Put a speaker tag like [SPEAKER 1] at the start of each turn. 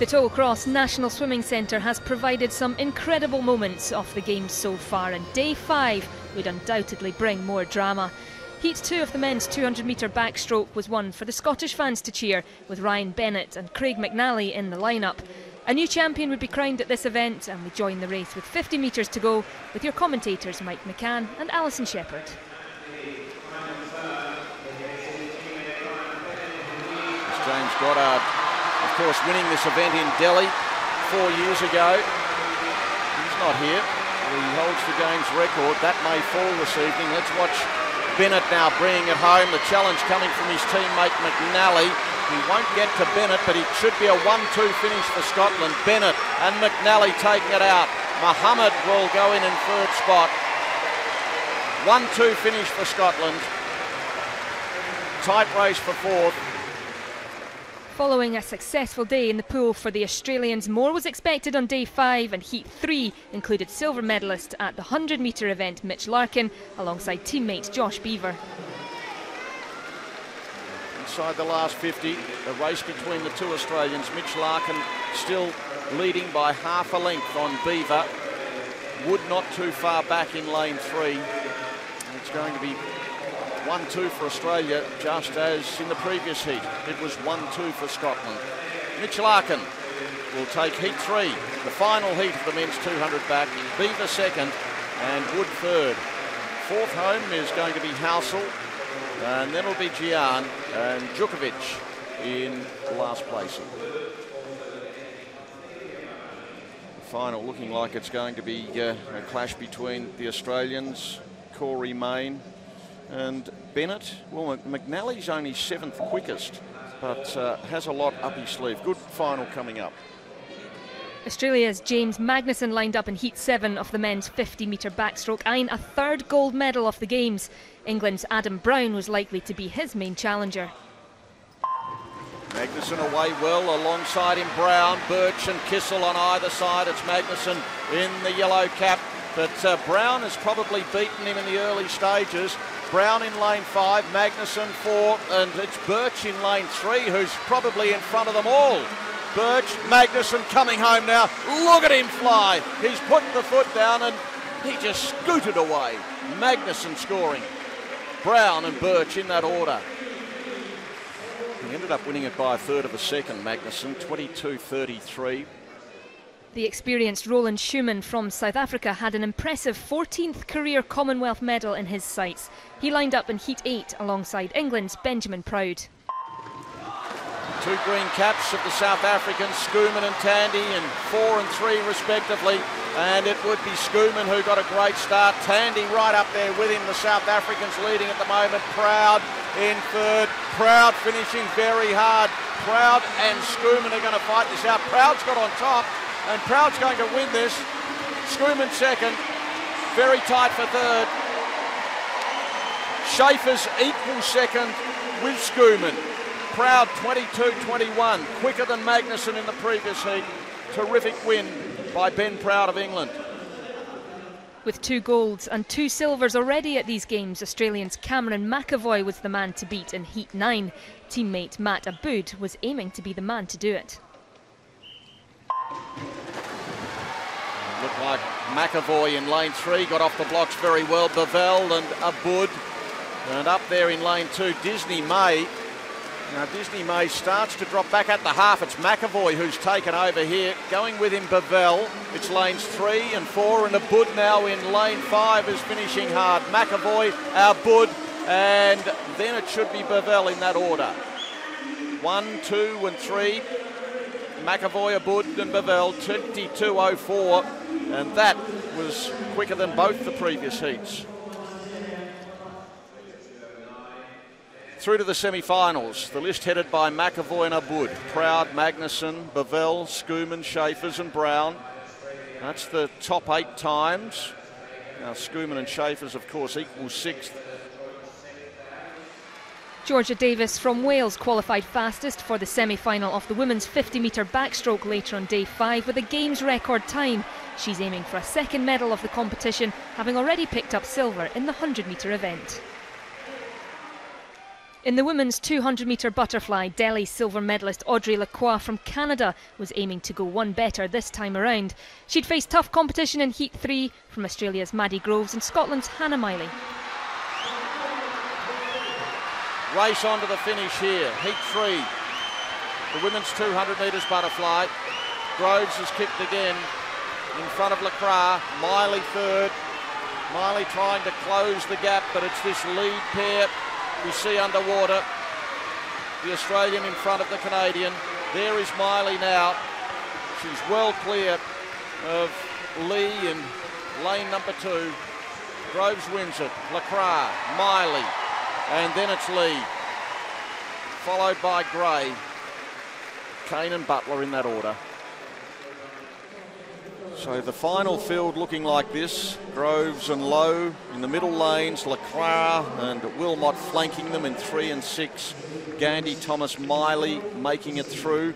[SPEAKER 1] The Toll Cross National Swimming Centre has provided some incredible moments of the Games so far, and day 5 would undoubtedly bring more drama. Heat 2 of the men's 200-metre backstroke was one for the Scottish fans to cheer, with Ryan Bennett and Craig McNally in the lineup. A new champion would be crowned at this event, and we join the race with 50 metres to go with your commentators Mike McCann and Alison Shepherd.
[SPEAKER 2] James Goddard, of course, winning this event in Delhi 4 years ago. He's not here. He holds the Games record. That may fall this evening. Let's watch Bennett now bringing it home. The challenge coming from his teammate McNally. He won't get to Bennett, but it should be a 1-2 finish for Scotland. Bennett and McNally taking it out. Muhammad will go in third spot. 1-2 finish for Scotland. Tight race for fourth.
[SPEAKER 1] Following a successful day in the pool for the Australians, more was expected on day 5, and Heat 3 included silver medalist at the 100-metre event Mitch Larkin alongside teammate Josh Beaver.
[SPEAKER 2] Inside the last 50, the race between the two Australians. Mitch Larkin still leading by half a length on Beaver. Wood not too far back in lane 3. It's going to be 1-2 for Australia, just as in the previous heat. It was 1-2 for Scotland. Mitch Larkin will take heat 3, the final heat of the men's 200 back. Beaver second and Wood third. Fourth home is going to be Housel, and then it'll be Gian and Djukovic in last placing. The final looking like it's going to be a clash between the Australians, Corey Main and Bennett. Well, McNally's only 7th quickest, but has a lot up his sleeve. Good final coming up.
[SPEAKER 1] Australia's James Magnussen lined up in Heat 7 of the men's 50-metre backstroke, eyeing a 3rd gold medal of the Games. England's Adam Brown was likely to be his main challenger.
[SPEAKER 2] Magnussen away well, alongside him Brown, Birch and Kissel on either side. It's Magnussen in the yellow cap, but Brown has probably beaten him in the early stages. Brown in lane 5, Magnussen 4, and it's Birch in lane 3 who's probably in front of them all. Birch, Magnussen coming home now. Look at him fly. He's put the foot down and he just scooted away. Magnussen scoring. Brown and Birch in that order. He ended up winning it by a third of a second, Magnussen, 22.33.
[SPEAKER 1] The experienced Roland Schumann from South Africa had an impressive 14th career Commonwealth medal in his sights. He lined up in Heat 8 alongside England's Benjamin Proud.
[SPEAKER 2] 2 green caps of the South Africans, Schoeman and Tandy, and 4 and 3 respectively. And it would be Schoeman who got a great start. Tandy right up there with him. The South Africans leading at the moment. Proud in third. Proud finishing very hard. Proud and Schoeman are going to fight this out. Proud's got on top, and Proud's going to win this. Schoeman second. Very tight for third. Schaefer's equal second with Schoeman. Proud 22.21, quicker than Magnussen in the previous heat. Terrific win by Ben Proud of England.
[SPEAKER 1] With 2 golds and 2 silvers already at these Games, Australians' Cameron McAvoy was the man to beat in Heat 9. Teammate Matt Aboud was aiming to be the man to do it.
[SPEAKER 2] Looked like McAvoy in lane 3, got off the blocks very well. Bavell and Aboud. And up there in lane 2, Disney May. Now Disney May starts to drop back at the half. It's McAvoy who's taken over here. Going with him Bavell. It's lanes 3 and 4, and Aboud now in lane 5 is finishing hard. McAvoy, Aboud, and then it should be Bavell in that order. 1, 2 and 3. McAvoy, Aboud and Bavell, 22.04, and that was quicker than both the previous heats. Through to the semi-finals, the list headed by McAvoy and Aboud. Proud, Magnussen, Bavell, Schoeman, Schaefers and Brown. That's the top 8 times. Now Schoeman and Schaefers, of course, equal 6th.
[SPEAKER 1] Georgia Davis from Wales qualified fastest for the semi-final of the women's 50-metre backstroke later on day 5 with a Games record time. She's aiming for a 2nd medal of the competition, having already picked up silver in the 100-metre event. In the women's 200-metre butterfly, Delhi silver medalist Audrey Lacroix from Canada was aiming to go one better this time around. She'd face tough competition in Heat 3 from Australia's Maddie Groves and Scotland's Hannah Miley.
[SPEAKER 2] Race on to the finish here. Heat 3, the women's 200 metres butterfly. Groves has kicked again in front of Lacroix. Miley third. Miley trying to close the gap, but it's this lead pair we see underwater. The Australian in front of the Canadian. There is Miley now. She's well clear of Lee in lane number 2. Groves wins it. Lacroix, Miley, and then it's Lee, followed by Gray, Kane and Butler in that order. So the final field looking like this: Groves and Lowe in the middle lanes, Lacroix and Wilmot flanking them in 3 and 6, Gandy, Thomas, Miley making it through.